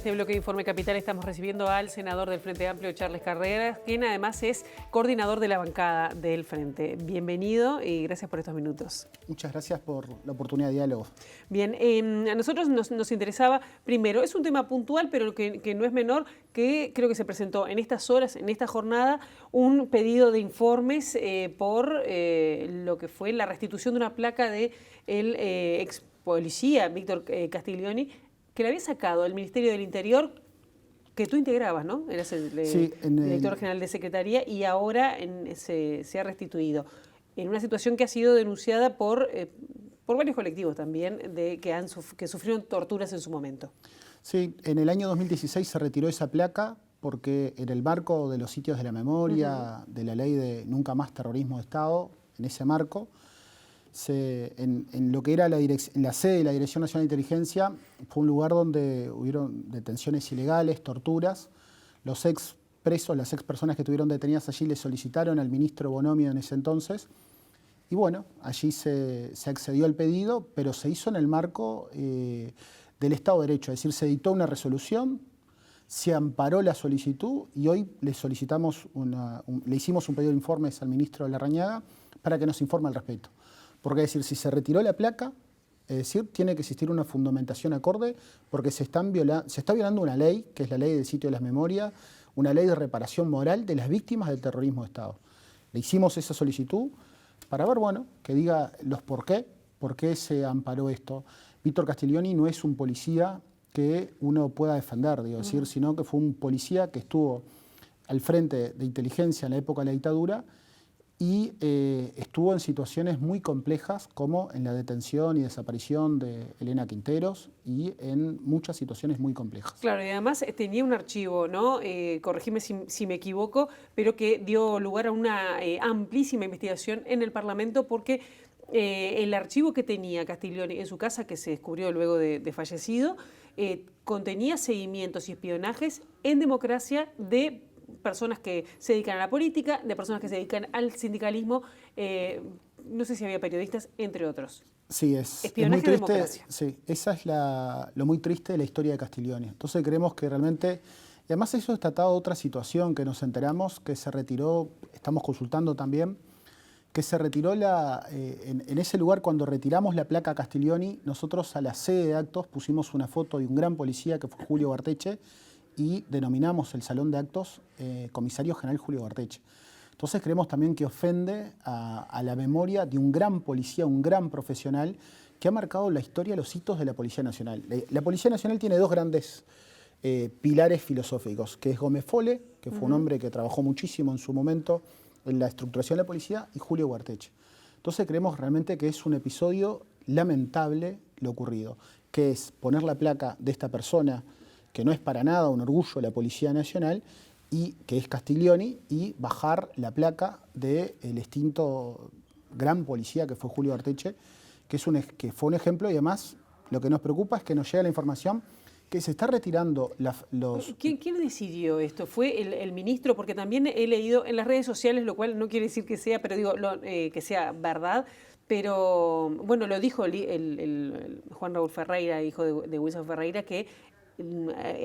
este bloque de Informe Capital estamos recibiendo al senador del Frente Amplio, Charles Carreras, quien además es coordinador de la bancada del Frente. Bienvenido y gracias por estos minutos. Muchas gracias por la oportunidad de diálogo. Bien, a nosotros nos interesaba, primero, es un tema puntual, pero que no es menor, que creo que se presentó en estas horas, en esta jornada, un pedido de informes por lo que fue la restitución de una placa del ex policía Víctor Castiglioni, que le había sacado el Ministerio del Interior, que tú integrabas, ¿no? Eras el director general de Secretaría y ahora se ha restituido. En una situación que ha sido denunciada por varios colectivos también, que sufrieron torturas en su momento. Sí, en el año 2016 se retiró esa placa porque en el marco de los sitios de la memoria, de la ley de Nunca Más Terrorismo de Estado, en ese marco, en lo que era la sede de la Dirección Nacional de Inteligencia, fue un lugar donde hubieron detenciones ilegales, torturas. Los ex presos, las ex personas que estuvieron detenidas allí le solicitaron al ministro Bonomio en ese entonces. Y bueno, allí se accedió al pedido, pero se hizo en el marco del Estado de Derecho. Es decir, se dictó una resolución, se amparó la solicitud y hoy le hicimos un pedido de informes al ministro Larrañaga para que nos informe al respecto. Porque es decir, si se retiró la placa, es decir, tiene que existir una fundamentación acorde porque se está violando una ley, que es la ley del sitio de las memorias, una ley de reparación moral de las víctimas del terrorismo de Estado. Le hicimos esa solicitud para ver, bueno, que diga los por qué se amparó esto. Víctor Castiglioni no es un policía que uno pueda defender, digo, decir, sino que fue un policía que estuvo al frente de inteligencia en la época de la dictadura y estuvo en situaciones muy complejas como en la detención y desaparición de Elena Quinteros y en muchas situaciones muy complejas. Claro, y además tenía un archivo, ¿no? Corregime si me equivoco, pero que dio lugar a una amplísima investigación en el Parlamento porque el archivo que tenía Castiglioni en su casa, que se descubrió luego de fallecido, contenía seguimientos y espionajes en democracia de personas que se dedican a la política, de personas que se dedican al sindicalismo, no sé si había periodistas, entre otros. Sí, es espionaje muy de triste. democracia. Sí, esa es lo muy triste de la historia de Castiglioni. Entonces creemos que realmente, y además eso es tratado de otra situación que nos enteramos, que se retiró, estamos consultando también, que se retiró en ese lugar cuando retiramos la placa Castiglioni, nosotros a la sede de actos pusimos una foto de un gran policía que fue Julio Barteche, y denominamos el salón de actos Comisario General Julio Barteche. Entonces creemos también que ofende a la memoria de un gran policía, un gran profesional que ha marcado la historia, los hitos de la Policía Nacional. La Policía Nacional tiene dos grandes pilares filosóficos, que es Gómez Fole, que fue un hombre que trabajó muchísimo en su momento en la estructuración de la policía, y Julio Barteche. Entonces creemos realmente que es un episodio lamentable lo ocurrido, que es poner la placa de esta persona que no es para nada un orgullo de la Policía Nacional, y que es Castiglioni, y bajar la placa del extinto gran policía que fue Julio Barteche, que fue un ejemplo, y además lo que nos preocupa es que nos llega la información que se está retirando los... ¿Quién decidió esto? ¿Fue el ministro? Porque también he leído en las redes sociales, lo cual no quiere decir que sea, pero digo que sea verdad, pero bueno, lo dijo el Juan Raúl Ferreira, hijo de Wilson Ferreira, que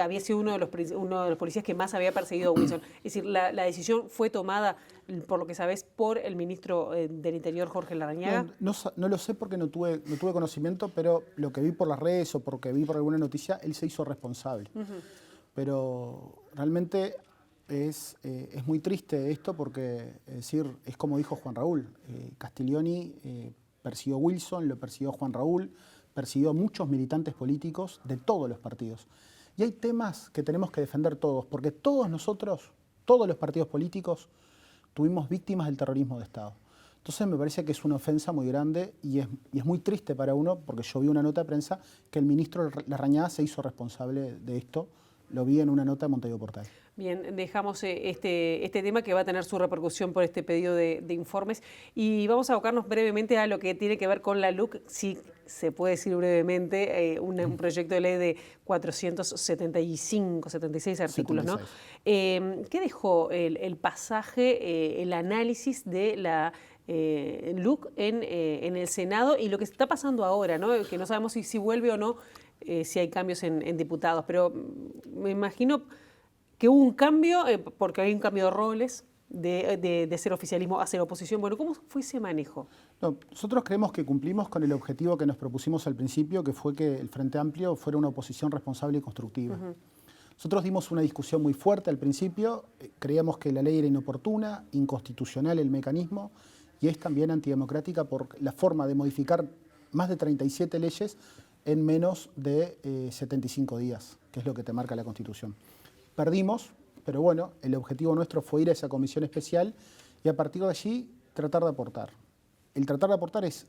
había sido uno de los policías que más había perseguido a Wilson. Es decir, la decisión fue tomada, por lo que sabes, por el ministro del Interior, Jorge Larrañaga. No lo sé porque no tuve conocimiento, pero lo que vi por las redes o porque vi por alguna noticia, él se hizo responsable. Pero realmente es muy triste esto porque, es decir, es como dijo Juan Raúl, Castiglioni persiguió a Wilson, lo persiguió Juan Raúl, persiguió a muchos militantes políticos de todos los partidos. Y hay temas que tenemos que defender todos, porque todos nosotros, todos los partidos políticos, tuvimos víctimas del terrorismo de Estado. Entonces me parece que es una ofensa muy grande y es muy triste para uno, porque yo vi una nota de prensa que el ministro Larrañaga se hizo responsable de esto. Lo vi en una nota de Montevideo Portal. Bien, dejamos este tema que va a tener su repercusión por este pedido de informes y vamos a abocarnos brevemente a lo que tiene que ver con la LUC, si se puede decir brevemente, un proyecto de ley de 76 artículos, 76. ¿No? ¿Qué dejó el pasaje, el análisis de la LUC en el Senado y lo que está pasando ahora, ¿no? Que no sabemos si vuelve o no si hay cambios en diputados, pero me imagino que hubo un cambio, porque hay un cambio de roles, de ser oficialismo a ser oposición. Bueno, ¿cómo fue ese manejo? No, nosotros creemos que cumplimos con el objetivo que nos propusimos al principio, que fue que el Frente Amplio fuera una oposición responsable y constructiva. Nosotros dimos una discusión muy fuerte al principio, creíamos que la ley era inoportuna, inconstitucional el mecanismo, y es también antidemocrática por la forma de modificar más de 37 leyes en menos de 75 días, que es lo que te marca la Constitución. Perdimos, pero bueno, el objetivo nuestro fue ir a esa comisión especial y a partir de allí tratar de aportar. El tratar de aportar es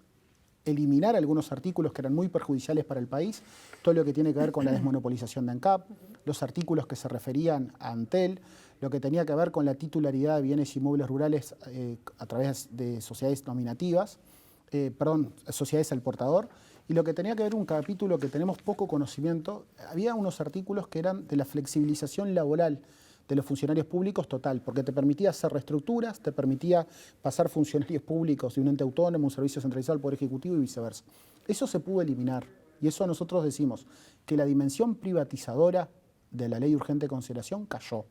eliminar algunos artículos que eran muy perjudiciales para el país, todo lo que tiene que ver con la desmonopolización de ANCAP, los artículos que se referían a Antel, lo que tenía que ver con la titularidad de bienes inmuebles rurales a través de sociedades nominativas, sociedades al portador, y lo que tenía que ver un capítulo que tenemos poco conocimiento, había unos artículos que eran de la flexibilización laboral de los funcionarios públicos total, porque te permitía hacer reestructuras, te permitía pasar funcionarios públicos de un ente autónomo, un servicio centralizado al Poder Ejecutivo y viceversa. Eso se pudo eliminar y eso nosotros decimos que la dimensión privatizadora de la ley de urgente consideración cayó.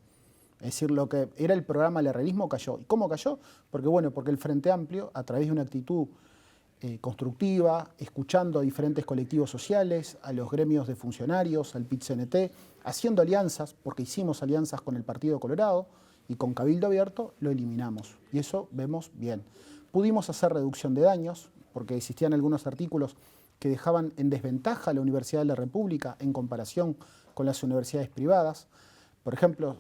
Es decir, lo que era el programa del realismo cayó. ¿Y cómo cayó? Porque el Frente Amplio, a través de una actitud constructiva, escuchando a diferentes colectivos sociales, a los gremios de funcionarios, al PIT-CNT, haciendo alianzas, porque hicimos alianzas con el Partido Colorado y con Cabildo Abierto, lo eliminamos. Y eso vemos bien. Pudimos hacer reducción de daños, porque existían algunos artículos que dejaban en desventaja a la Universidad de la República en comparación con las universidades privadas. Por ejemplo,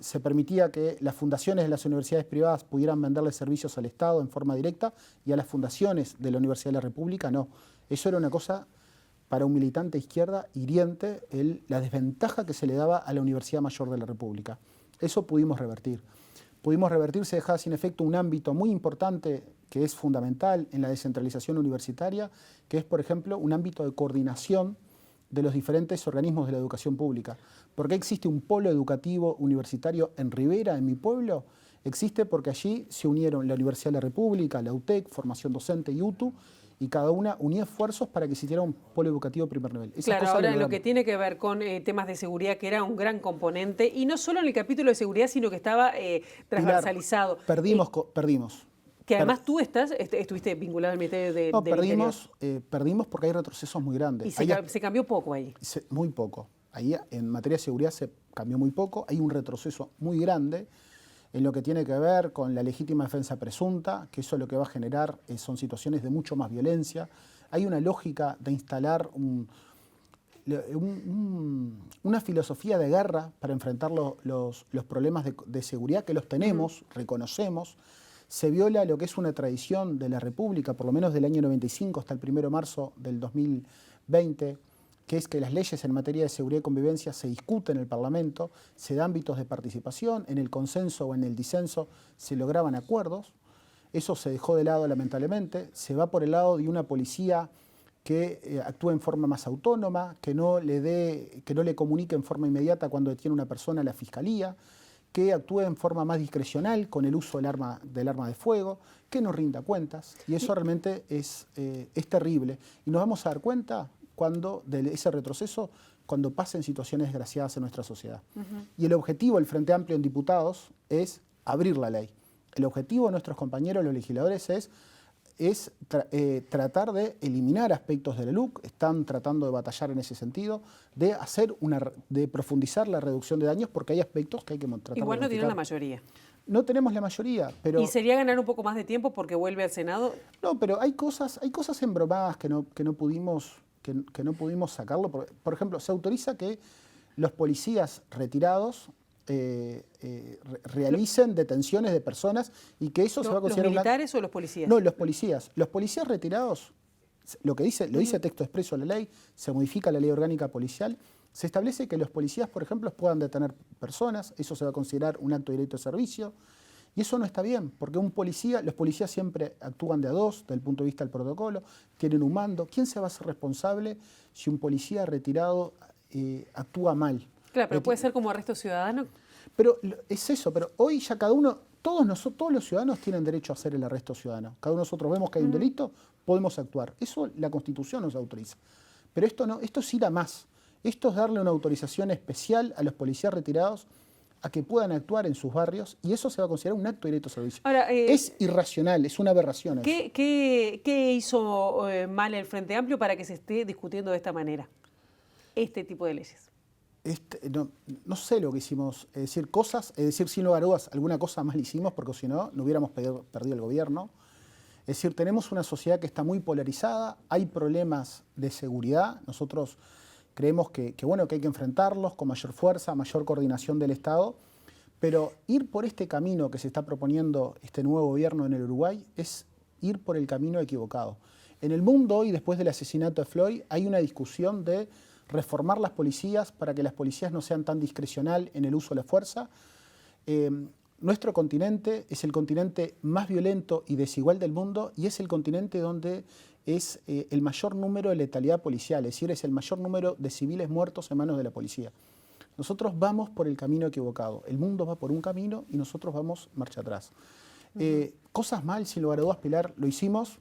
se permitía que las fundaciones de las universidades privadas pudieran venderle servicios al Estado en forma directa y a las fundaciones de la Universidad de la República no. Eso era una cosa para un militante izquierda hiriente, la desventaja que se le daba a la Universidad Mayor de la República. Eso pudimos revertir. Pudimos revertir, se dejaba sin efecto un ámbito muy importante que es fundamental en la descentralización universitaria, que es, por ejemplo, un ámbito de coordinación de los diferentes organismos de la educación pública. ¿Por qué existe un polo educativo universitario en Rivera, en mi pueblo? Existe porque allí se unieron la Universidad de la República, la UTEC, Formación Docente y UTU, y cada una unía esfuerzos para que se hiciera un polo educativo de primer nivel. Claro, ahora en lo que tiene que ver con temas de seguridad, que era un gran componente, y no solo en el capítulo de seguridad, sino que estaba transversalizado. Perdimos. Que además tú estuviste vinculado al Ministerio de perdimos porque hay retrocesos muy grandes. Y se cambió poco ahí. Muy poco. Ahí en materia de seguridad se cambió muy poco. Hay un retroceso muy grande en lo que tiene que ver con la legítima defensa presunta, que eso lo que va a generar son situaciones de mucho más violencia. Hay una lógica de instalar una filosofía de guerra para enfrentar los problemas de seguridad que los tenemos, reconocemos. Se viola lo que es una tradición de la República, por lo menos del año 95 hasta el 1 de marzo del 2020, que es que las leyes en materia de seguridad y convivencia se discuten en el Parlamento, se dan ámbitos de participación, en el consenso o en el disenso se lograban acuerdos. Eso se dejó de lado lamentablemente, se va por el lado de una policía que actúe en forma más autónoma, que no le comunique en forma inmediata cuando detiene una persona a la fiscalía, que actúe en forma más discrecional con el uso del arma de fuego, que no rinda cuentas, y eso realmente es terrible. Y nos vamos a dar cuenta de ese retroceso cuando pasen situaciones desgraciadas en nuestra sociedad. Y el objetivo del Frente Amplio en diputados es abrir la ley. El objetivo de nuestros compañeros, los legisladores, es tratar de eliminar aspectos de la LUC, están tratando de batallar en ese sentido, de profundizar la reducción de daños, porque hay aspectos que hay que tratar de Igual no tienen modificar. la mayoría. No tenemos la mayoría, pero... ¿Y sería ganar un poco más de tiempo porque vuelve al Senado? No, pero hay cosas embromadas que no pudimos sacarlo. Por ejemplo, se autoriza que los policías retirados realicen detenciones de personas y que eso se va a considerar... ¿Los militares o los policías? No, los policías. Los policías retirados, lo dice texto expreso de la ley, se modifica la ley orgánica policial, se establece que los policías, por ejemplo, puedan detener personas, eso se va a considerar un acto de directo de servicio, y eso no está bien, porque los policías siempre actúan de a dos, desde el punto de vista del protocolo, tienen un mando. ¿Quién se va a hacer responsable si un policía retirado actúa mal? Claro, pero puede ser como arresto ciudadano. Pero es eso, pero hoy ya todos los ciudadanos tienen derecho a hacer el arresto ciudadano. Cada uno de nosotros vemos que hay un delito, podemos actuar. Eso la Constitución nos autoriza. Pero esto no, esto es ir a más. Esto es darle una autorización especial a los policías retirados a que puedan actuar en sus barrios y eso se va a considerar un acto directo de servicio. Ahora, es irracional, es una aberración. ¿Qué hizo mal el Frente Amplio para que se esté discutiendo de esta manera este tipo de leyes? No sé lo que hicimos, es decir, sin lugar a dudas, alguna cosa mal hicimos porque si no, no hubiéramos perdido el gobierno. Es decir, tenemos una sociedad que está muy polarizada, hay problemas de seguridad, nosotros creemos que hay que enfrentarlos con mayor fuerza, mayor coordinación del Estado, pero ir por este camino que se está proponiendo este nuevo gobierno en el Uruguay es ir por el camino equivocado. En el mundo hoy, después del asesinato de Floyd, hay una discusión de reformar las policías para que las policías no sean tan discrecional en el uso de la fuerza. Nuestro continente es el continente más violento y desigual del mundo y es el continente donde es el mayor número de letalidad policial, es decir, es el mayor número de civiles muertos en manos de la policía. Nosotros vamos por el camino equivocado. El mundo va por un camino y nosotros vamos marcha atrás. Cosas mal, sin lugar a dudas, Pilar, lo hicimos.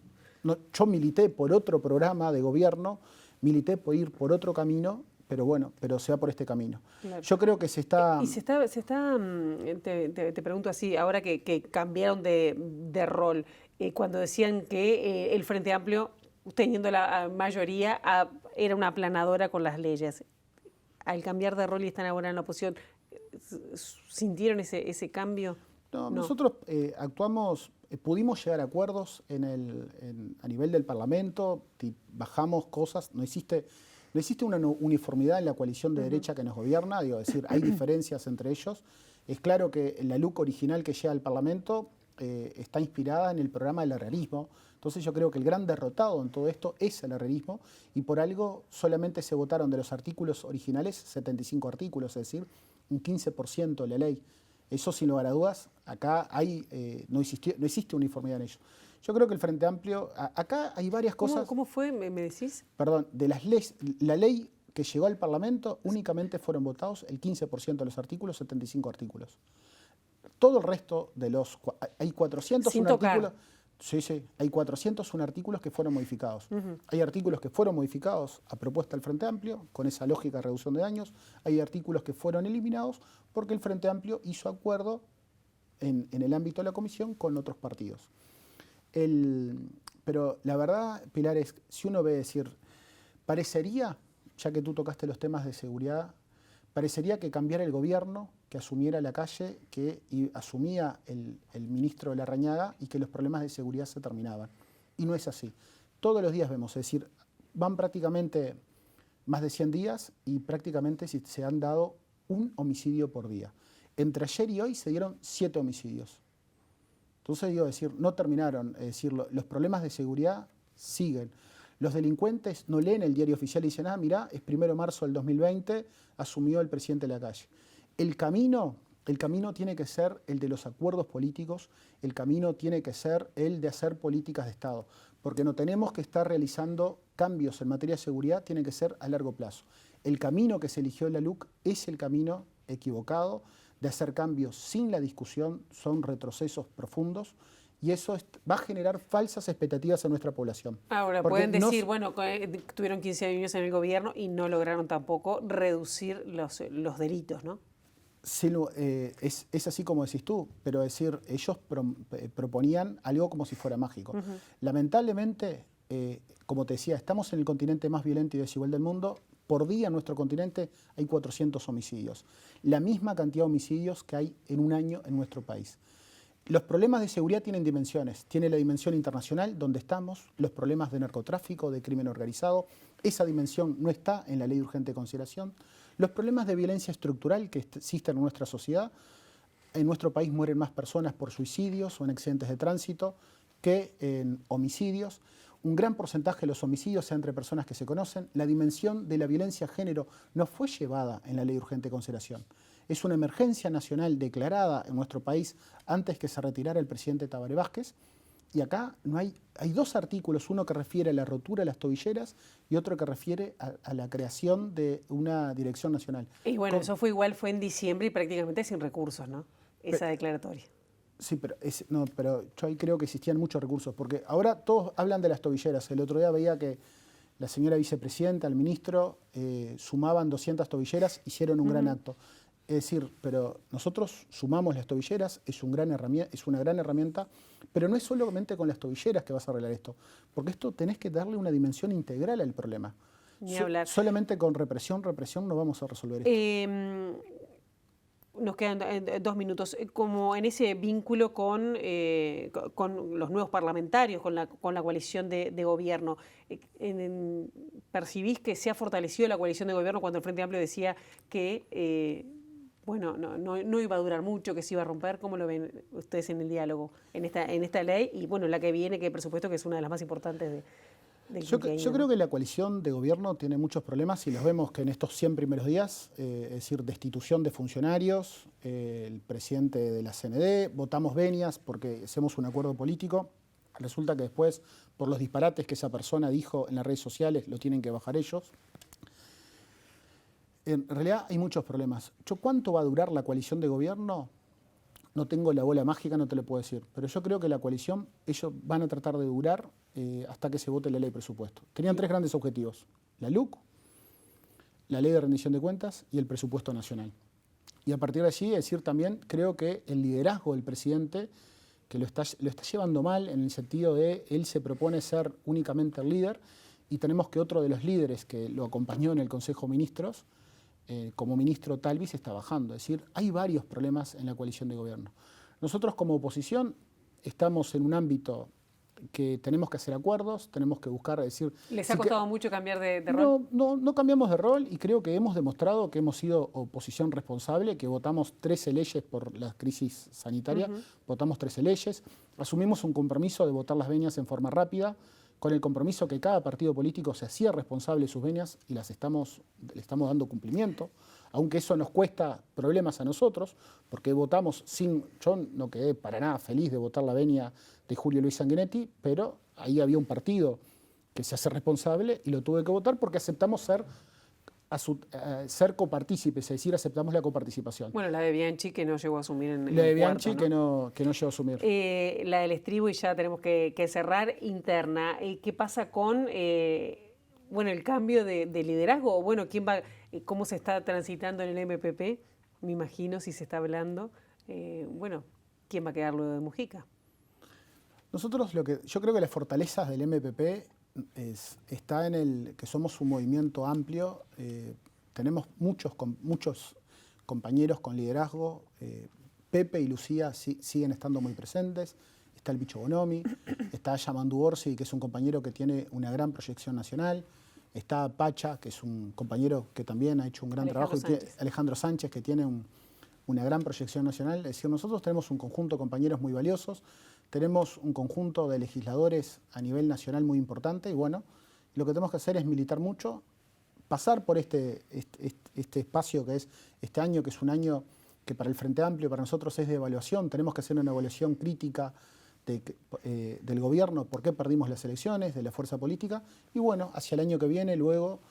Yo milité por otro programa de gobierno, milité por ir por otro camino, pero se va por este camino. Claro. Yo creo que se está... Y te pregunto así, ahora que cambiaron de rol, cuando decían que el Frente Amplio, teniendo la mayoría, era una aplanadora con las leyes. Al cambiar de rol y están ahora en la oposición, ¿sintieron ese cambio? No. Nosotros actuamos, pudimos llegar a acuerdos a nivel del Parlamento, bajamos cosas, no existe una uniformidad en la coalición de derecha que nos gobierna, es decir, hay diferencias entre ellos. Es claro que la LUC original que llega al Parlamento está inspirada en el programa del herrerismo. Entonces yo creo que el gran derrotado en todo esto es el herrerismo y por algo solamente se votaron de los artículos originales 75 artículos, es decir, un 15% de la ley. Eso sin lugar a dudas, acá no existe uniformidad en ello. Yo creo que el Frente Amplio, acá hay varias cosas... ¿Cómo fue, me decís? Perdón, de las leyes, la ley que llegó al Parlamento únicamente fueron votados el 15% de los artículos, 75 artículos. Todo el resto de hay 401 artículos... Sí, hay 401 artículos que fueron modificados. Hay artículos que fueron modificados a propuesta del Frente Amplio, con esa lógica de reducción de daños. Hay artículos que fueron eliminados porque el Frente Amplio hizo acuerdo en el ámbito de la Comisión con otros partidos. Pero la verdad, Pilar, es si uno ve decir, parecería, ya que tú tocaste los temas de seguridad, parecería que cambiara el gobierno, que asumiera la calle, que asumía el ministro de Larrañaga y que los problemas de seguridad se terminaban. Y no es así. Todos los días vemos, es decir, van prácticamente más de 100 días y prácticamente se han dado un homicidio por día. Entre ayer y hoy se dieron 7 homicidios. Entonces, no terminaron. Es decir, los problemas de seguridad siguen. Los delincuentes no leen el diario oficial y dicen, mirá, es 1 de marzo del 2020, asumió el presidente de la calle. El camino tiene que ser el de los acuerdos políticos, el camino tiene que ser el de hacer políticas de Estado, porque no tenemos que estar realizando cambios en materia de seguridad, tiene que ser a largo plazo. El camino que se eligió en la LUC es el camino equivocado de hacer cambios sin la discusión, son retrocesos profundos, y eso va a generar falsas expectativas en nuestra población. Ahora, pueden decir, tuvieron 15 años en el gobierno y no lograron tampoco reducir los delitos, ¿no? Sí, es así como decís tú, pero ellos proponían algo como si fuera mágico. Lamentablemente, como te decía, estamos en el continente más violento y desigual del mundo. Por día en nuestro continente hay 400 homicidios. La misma cantidad de homicidios que hay en un año en nuestro país. Los problemas de seguridad tienen dimensiones. Tiene la dimensión internacional, donde estamos, los problemas de narcotráfico, de crimen organizado. Esa dimensión no está en la ley de urgente consideración. Los problemas de violencia estructural que existen en nuestra sociedad. En nuestro país mueren más personas por suicidios o en accidentes de tránsito que en homicidios. Un gran porcentaje de los homicidios sea entre personas que se conocen. La dimensión de la violencia de género no fue llevada en la ley de urgente consideración. Es una emergencia nacional declarada en nuestro país antes que se retirara el presidente Tabaré Vázquez. Y acá hay 2 artículos, uno que refiere a la rotura de las tobilleras y otro que refiere a la creación de una dirección nacional. Y bueno, eso fue en diciembre y prácticamente sin recursos, ¿no? Esa declaratoria. Sí, pero yo ahí creo que existían muchos recursos, porque ahora todos hablan de las tobilleras. El otro día veía que la señora vicepresidenta, el ministro, sumaban 200 tobilleras, hicieron un gran acto. Es decir, pero nosotros sumamos las tobilleras, es una gran herramienta, pero no es solamente con las tobilleras que vas a arreglar esto, porque esto tenés que darle una dimensión integral al problema. Ni hablar. Solamente con represión no vamos a resolver esto. Nos quedan 2 minutos. Como en ese vínculo con los nuevos parlamentarios, con la coalición de gobierno, ¿percibís que se ha fortalecido la coalición de gobierno cuando el Frente Amplio decía que no iba a durar mucho, que se iba a romper? ¿Cómo lo ven ustedes en el diálogo, en esta ley? Y bueno, la que viene, que el presupuesto, que es una de las más importantes del Yo creo que la coalición de gobierno tiene muchos problemas y los vemos que en estos 100 primeros días, es decir, destitución de funcionarios, el presidente de la CND, votamos venias porque hacemos un acuerdo político, resulta que después, por los disparates que esa persona dijo en las redes sociales, lo tienen que bajar ellos. En realidad hay muchos problemas. ¿Cuánto va a durar la coalición de gobierno? No tengo la bola mágica, no te lo puedo decir. Pero yo creo que la coalición, ellos van a tratar de durar hasta que se vote la ley de presupuesto. Tenían 3 grandes objetivos: la LUC, la ley de rendición de cuentas y el presupuesto nacional. Y a partir de allí, decir también, creo que el liderazgo del presidente, que lo está llevando mal en el sentido de él se propone ser únicamente el líder, y tenemos que otro de los líderes que lo acompañó en el Consejo de Ministros, como ministro Talvis, está bajando. Es decir, hay varios problemas en la coalición de gobierno. Nosotros como oposición estamos en un ámbito que tenemos que hacer acuerdos, tenemos que buscar, decir... ¿Les ha costado mucho cambiar de rol? No cambiamos de rol y creo que hemos demostrado que hemos sido oposición responsable, que votamos 13 leyes por la crisis sanitaria, votamos 13 leyes, asumimos un compromiso de votar las venias en forma rápida, con el compromiso que cada partido político se hacía responsable de sus venias y le estamos dando cumplimiento, aunque eso nos cuesta problemas a nosotros, porque votamos yo no quedé para nada feliz de votar la venia de Julio Luis Sanguinetti, pero ahí había un partido que se hace responsable y lo tuve que votar porque aceptamos ser copartícipes, es decir, aceptamos la coparticipación. Bueno, la de Bianchi, que no llegó a asumir en la de el Bianchi, cuarto, que no llegó a asumir. La del estribo, y ya tenemos que cerrar, interna. ¿Qué pasa con el cambio de liderazgo? O bueno, ¿cómo se está transitando en el MPP? Me imagino, si se está hablando. ¿Quién va a quedar luego de Mujica? Yo creo que las fortalezas del MPP está en que somos un movimiento amplio, tenemos muchos compañeros con liderazgo, Pepe y Lucía siguen estando muy presentes, está el Bicho Bonomi, está Yamandu Orsi, que es un compañero que tiene una gran proyección nacional, está Pacha, que es un compañero que también ha hecho un gran trabajo, Alejandro Sánchez, que tiene una gran proyección nacional. Es decir, nosotros tenemos un conjunto de compañeros muy valiosos, tenemos un conjunto de legisladores a nivel nacional muy importante y bueno, lo que tenemos que hacer es militar mucho, pasar por este espacio que es este año, que es un año que para el Frente Amplio, para nosotros es de evaluación, tenemos que hacer una evaluación crítica del gobierno, por qué perdimos las elecciones, de la fuerza política, y bueno, hacia el año que viene, luego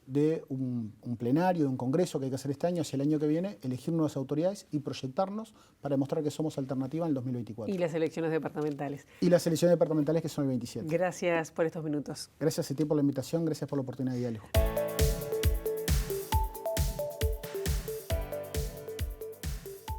de un plenario, de un congreso que hay que hacer este año, hacia el año que viene, elegir nuevas autoridades y proyectarnos para demostrar que somos alternativa en el 2024. Y las elecciones departamentales. Y las elecciones departamentales, que son el 27. Gracias por estos minutos. Gracias a ti por la invitación, gracias por la oportunidad de diálogo.